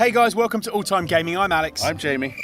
Hey guys, welcome to All Time Gaming. I'm Alex. I'm Jamie.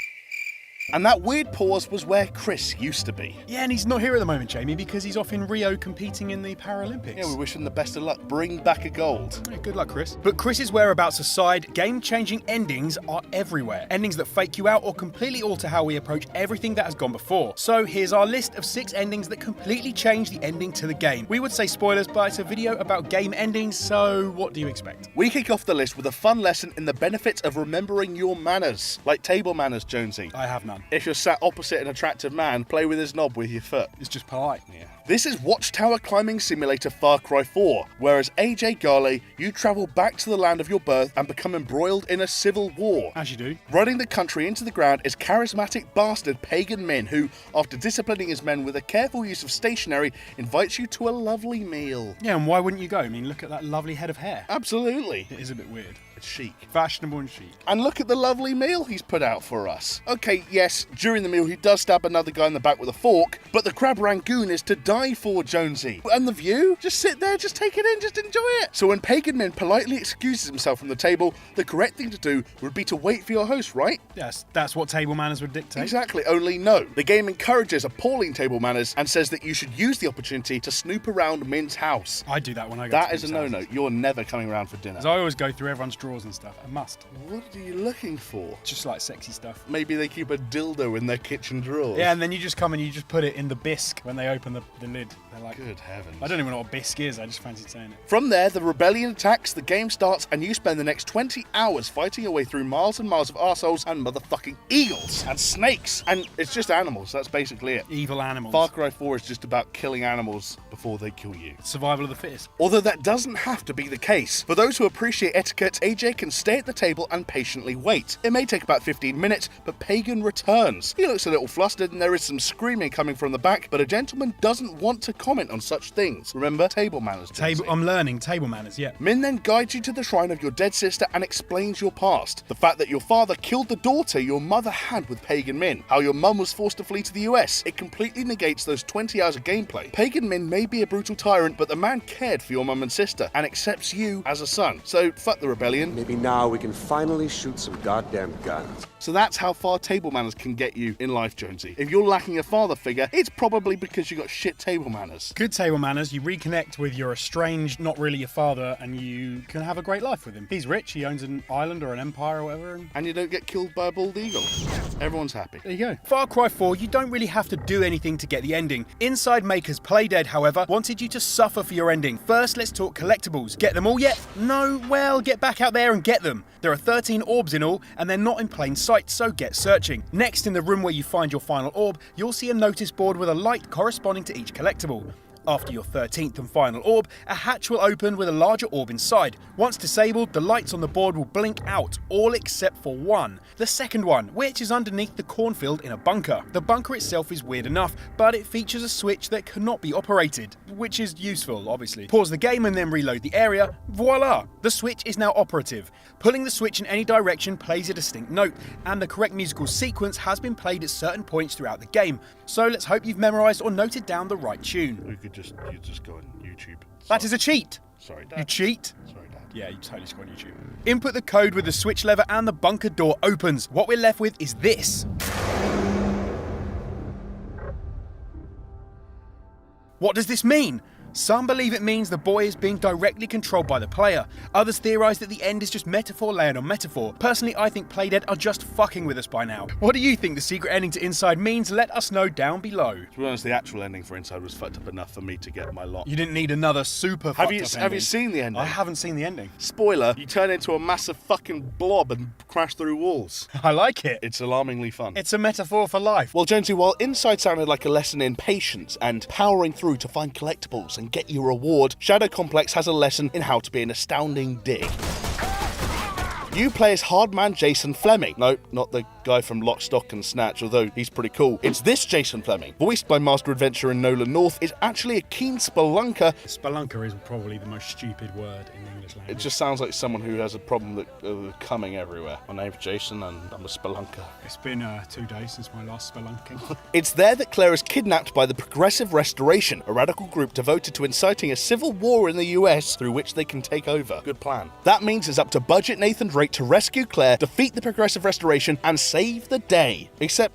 And that weird pause was where Chris used to be. Yeah, and he's not here at the moment, Jamie, because he's off in Rio competing in the Paralympics. Yeah, we wish him the best of luck. Bring back a gold. Yeah, good luck, Chris. But Chris's whereabouts aside, game-changing endings are everywhere. Endings that fake you out or completely alter how we approach everything that has gone before. So here's our list of 6 endings that completely change the ending to the game. We would say spoilers, but it's a video about game endings, so what do you expect? We kick off the list with a fun lesson in the benefits of remembering your manners. Like table manners, Jonesy. I have none. If you're sat opposite an attractive man, play with his knob with your foot. It's just polite. Yeah. This is Watchtower Climbing Simulator Far Cry 4, where as AJ Garley, you travel back to the land of your birth and become embroiled in a civil war. As you do. Running the country into the ground is charismatic bastard Pagan Min, who, after disciplining his men with a careful use of stationery, invites you to a lovely meal. Yeah, and why wouldn't you go? I mean, look at that lovely head of hair. Absolutely. It is a bit weird. It's chic. Fashionable and chic. And look at the lovely meal he's put out for us. Okay, yes, during the meal he does stab another guy in the back with a fork, but the crab rangoon is to die for, Jonesy. And the view? Just sit there, just take it in, just enjoy it. So when Pagan Min politely excuses himself from the table, the correct thing to do would be to wait for your host, right? Yes, that's what table manners would dictate. Exactly, only no. The game encourages appalling table manners and says that you should use the opportunity to snoop around Min's house. I do that when I go That to is a no-no. You're never coming around for dinner. Because I always go through everyone's drawers and stuff. I must. What are you looking for? Just like sexy stuff. Maybe they keep a dildo in their kitchen drawers. Yeah, and then you just come and you just put it in the bisque when they open the lid. They're like, good heavens. I don't even know what bisque is. I just fancied saying it. From there, the rebellion attacks, the game starts, and you spend the next 20 hours fighting your way through miles and miles of arseholes and motherfucking eagles and snakes. And it's just animals. That's basically it. Evil animals. Far Cry 4 is just about killing animals before they kill you. Survival of the fittest. Although that doesn't have to be the case. For those who appreciate etiquette, AJ can stay at the table and patiently wait. It may take about 15 minutes, but Pagan returns. He looks a little flustered and there is some screaming coming from the back, but a gentleman doesn't want to comment on such things. Remember, table manners. I'm learning table manners, yeah. Min then guides you to the shrine of your dead sister and explains your past. The fact that your father killed the daughter your mother had with Pagan Min. How your mum was forced to flee to the US. It completely negates those 20 hours of gameplay. Pagan Min may be a brutal tyrant, but the man cared for your mum and sister and accepts you as a son. So fuck the rebellion. Maybe now we can finally shoot some goddamn guns. So that's how far table manners can get you in life, Jonesy. If you're lacking a father figure, it's probably because you got shit table manners. Good table manners, you reconnect with your estranged, not really your father, and you can have a great life with him. He's rich, he owns an island or an empire or whatever. And you don't get killed by a bald eagle. Everyone's happy. There you go. Far Cry 4, you don't really have to do anything to get the ending. Inside Makers Playdead, however, wanted you to suffer for your ending. First, let's talk collectibles. Get them all yet? No? Well, get back out there and get them. There are 13 orbs in all, and they're not in plain sight, so get searching. Next, in the room where you find your final orb, you'll see a notice board with a light corresponding to each collectible. After your 13th and final orb, a hatch will open with a larger orb inside. Once disabled, the lights on the board will blink out, all except for one. The second one, which is underneath the cornfield in a bunker. The bunker itself is weird enough, but it features a switch that cannot be operated, which is useful, obviously. Pause the game and then reload the area. Voila! The switch is now operative. Pulling the switch in any direction plays a distinct note, and the correct musical sequence has been played at certain points throughout the game. So let's hope you've memorized or noted down the right tune. You just go on YouTube. That is a cheat. Sorry, Dad. You cheat? Sorry, Dad. Yeah, you totally score on YouTube. Input the code with the switch lever and the bunker door opens. What we're left with is this. What does this mean? Some believe it means the boy is being directly controlled by the player. Others theorise that the end is just metaphor laying on metaphor. Personally, I think Playdead are just fucking with us by now. What do you think the secret ending to Inside means? Let us know down below. To be honest, the actual ending for Inside was fucked up enough for me to get my lot. You didn't need another super Have fucked up you ending. seen the ending? I haven't seen the ending. Spoiler, you turn into a massive fucking blob and crash through walls. I like it. It's alarmingly fun. It's a metaphor for life. Well, Jonesy, while Inside sounded like a lesson in patience and powering through to find collectibles and get your reward, Shadow Complex has a lesson in how to be an astounding dick. You play as hard man Jason Fleming. No, not the guy from Lock, Stock and Snatch, although he's pretty cool. It's this Jason Fleming, voiced by Master Adventurer Nolan North, is actually a keen spelunker. Spelunker is probably the most stupid word in the English language. It just sounds like someone who has a problem that coming everywhere. My name's Jason and I'm a spelunker. It's been 2 days since my last spelunking. It's there that Claire is kidnapped by the Progressive Restoration, a radical group devoted to inciting a civil war in the US through which they can take over. Good plan. That means it's up to Budget Nathan Drake to rescue Claire, defeat the Progressive Restoration, and save the day. Except,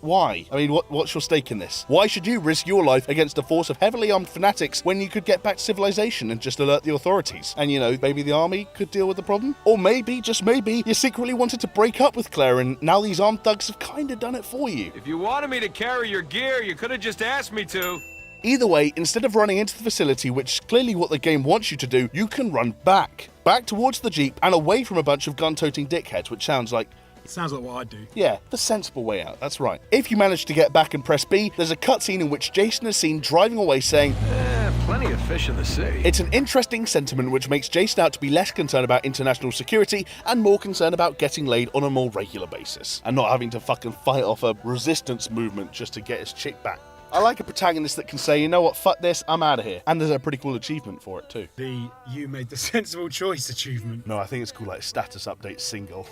why? I mean, what's your stake in this? Why should you risk your life against a force of heavily armed fanatics when you could get back to civilization and just alert the authorities? And, maybe the army could deal with the problem? Or maybe, just maybe, you secretly wanted to break up with Claire and now these armed thugs have kinda done it for you. If you wanted me to carry your gear, you could have just asked me to. Either way, instead of running into the facility, which is clearly what the game wants you to do, you can run back towards the Jeep and away from a bunch of gun-toting dickheads, which sounds like what I'd do. Yeah, the sensible way out, that's right. If you manage to get back and press B, there's a cutscene in which Jason is seen driving away saying, Plenty of fish in the sea. It's an interesting sentiment which makes Jason out to be less concerned about international security and more concerned about getting laid on a more regular basis, and not having to fucking fight off a resistance movement just to get his chick back. I like a protagonist that can say, you know what, fuck this, I'm out of here. And there's a pretty cool achievement for it too. The you made the sensible choice achievement. No, I think it's called like status update single,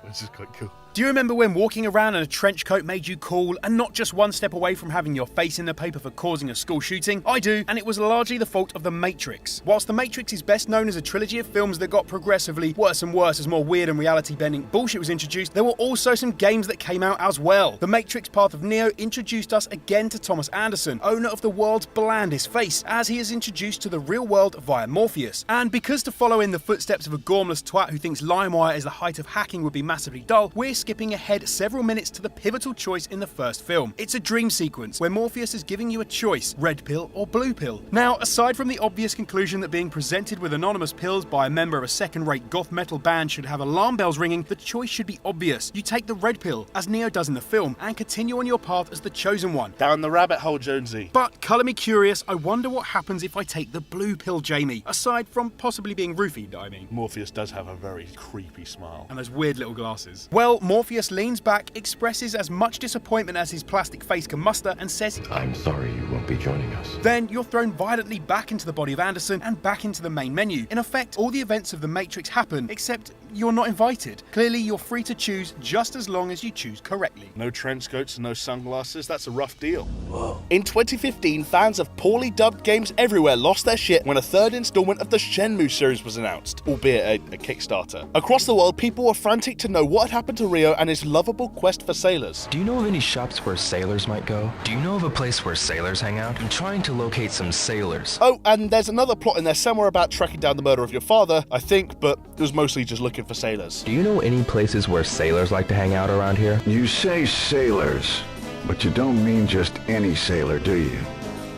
which is quite cool. Do you remember when walking around in a trench coat made you cool and not just one step away from having your face in the paper for causing a school shooting? I do, and it was largely the fault of The Matrix. Whilst The Matrix is best known as a trilogy of films that got progressively worse and worse as more weird and reality-bending bullshit was introduced, there were also some games that came out as well. The Matrix Path of Neo introduced us again to Thomas Anderson, owner of the world's blandest face, as he is introduced to the real world via Morpheus. And because to follow in the footsteps of a gormless twat who thinks LimeWire is the height of hacking would be massively dull, we're skipping ahead several minutes to the pivotal choice in the first film. It's a dream sequence where Morpheus is giving you a choice, red pill or blue pill. Now, aside from the obvious conclusion that being presented with anonymous pills by a member of a second-rate goth metal band should have alarm bells ringing, the choice should be obvious. You take the red pill, as Neo does in the film, and continue on your path as the chosen one. Down the rabbit hole, Jonesy. But colour me curious, I wonder what happens if I take the blue pill, Jamie. Aside from possibly being roofied, I mean. Morpheus does have a very creepy smile. And those weird little glasses. Well, Morpheus leans back, expresses as much disappointment as his plastic face can muster, and says, I'm sorry you won't be joining us. Then you're thrown violently back into the body of Anderson and back into the main menu. In effect, all the events of The Matrix happen, except you're not invited. Clearly, you're free to choose just as long as you choose correctly. No trench coats and no sunglasses, that's a rough deal. Whoa. In 2015, fans of poorly dubbed games everywhere lost their shit when a third installment of the Shenmue series was announced, albeit a Kickstarter. Across the world, people were frantic to know what had happened to Ryo and his lovable quest for sailors. Do you know of any shops where sailors might go? Do you know of a place where sailors hang out? I'm trying to locate some sailors. Oh, and there's another plot in there somewhere about tracking down the murder of your father, I think, but it was mostly just looking for sailors. Do you know any places where sailors like to hang out around here? You say sailors, but you don't mean just any sailor, do you?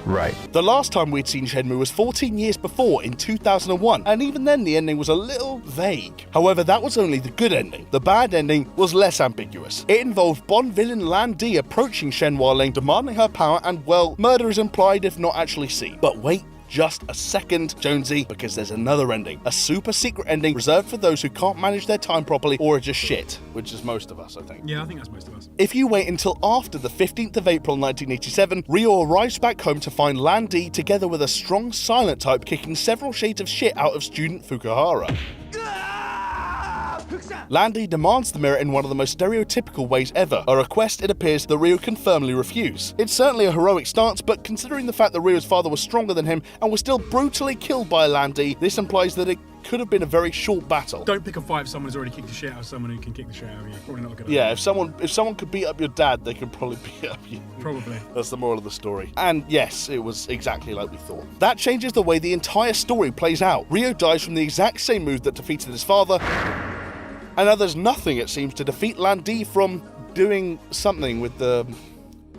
Right. The last time we'd seen Shenmue was 14 years before, in 2001, and even then the ending was a little vague. However, that was only the good ending. The bad ending was less ambiguous. It involved Bond villain Lan Di approaching Shen Hualing, demanding her power, and, well, murder is implied if not actually seen. But wait just a second, Jonesy, because there's another ending. A super secret ending reserved for those who can't manage their time properly or are just shit, which is most of us, I think. Yeah, I think that's most of us. If you wait until after the 15th of April 1987, Ryo arrives back home to find Lan Di together with a strong silent type kicking several shades of shit out of student Fukuhara. Lan Di demands the mirror in one of the most stereotypical ways ever, a request it appears that Ryo can firmly refuse. It's certainly a heroic stance, but considering the fact that Ryo's father was stronger than him and was still brutally killed by Lan Di, this implies that it could have been a very short battle. Don't pick a fight if someone who's already kicked the shit out of someone who can kick the shit out of you. Probably not a good idea. Yeah, if someone could beat up your dad, they could probably beat up you. Probably. That's the moral of the story. And yes, it was exactly like we thought. That changes the way the entire story plays out. Ryo dies from the exact same move that defeated his father, and now there's nothing, it seems, to defeat Lan Di from doing something with the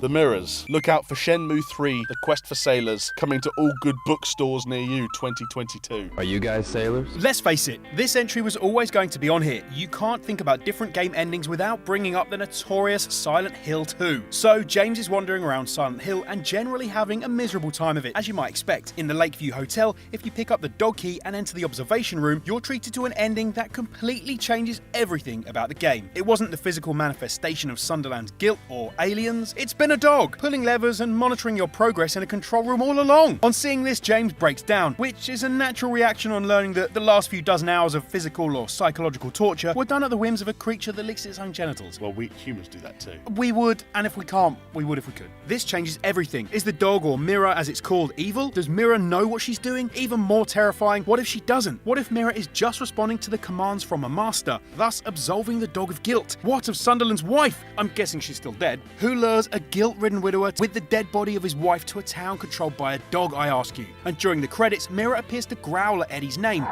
The Mirrors. Look out for Shenmue 3, The Quest for Sailors, coming to all good bookstores near you 2022. Are you guys sailors? Let's face it, this entry was always going to be on here. You can't think about different game endings without bringing up the notorious Silent Hill 2. So James is wandering around Silent Hill and generally having a miserable time of it, as you might expect. In the Lakeview Hotel, if you pick up the dog key and enter the observation room, you're treated to an ending that completely changes everything about the game. It wasn't the physical manifestation of Sunderland's guilt or aliens, it's been a dog, pulling levers and monitoring your progress in a control room all along. On seeing this, James breaks down, which is a natural reaction on learning that the last few dozen hours of physical or psychological torture were done at the whims of a creature that licks its own genitals. Well, we humans do that too. We would, and if we can't, we would if we could. This changes everything. Is the dog, or Mira as it's called, evil? Does Mira know what she's doing? Even more terrifying, what if she doesn't? What if Mira is just responding to the commands from a master, thus absolving the dog of guilt? What of Sunderland's wife? I'm guessing she's still dead. Who lures a guilt-ridden widower with the dead body of his wife to a town controlled by a dog, I ask you? And during the credits, Mira appears to growl at Eddie's name,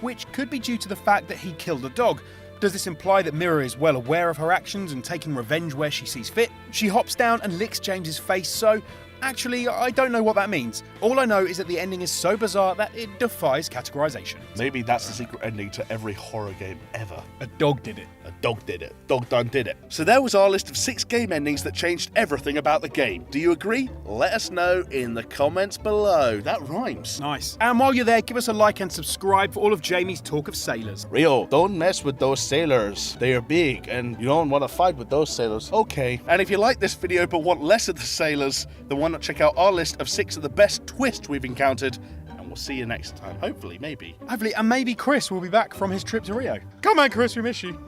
which could be due to the fact that he killed a dog. Does this imply that Mira is well aware of her actions and taking revenge where she sees fit? She hops down and licks James's face, so actually, I don't know what that means. All I know is that the ending is so bizarre that it defies categorization. Maybe that's the secret ending to every horror game ever. A dog did it. A dog did it. Dog done did it. So there was our list of 6 game endings that changed everything about the game. Do you agree? Let us know in the comments below. That rhymes. Nice. And while you're there, give us a like and subscribe for all of Jamie's talk of sailors. Rio, don't mess with those sailors. They are big and you don't want to fight with those sailors. Okay. And if you like this video but want less of the sailors, then why not check out our list of 6 of the best twists we've encountered, and we'll see you next time. Hopefully, maybe. Hopefully, and maybe Chris will be back from his trip to Rio. Come on, Chris, we miss you.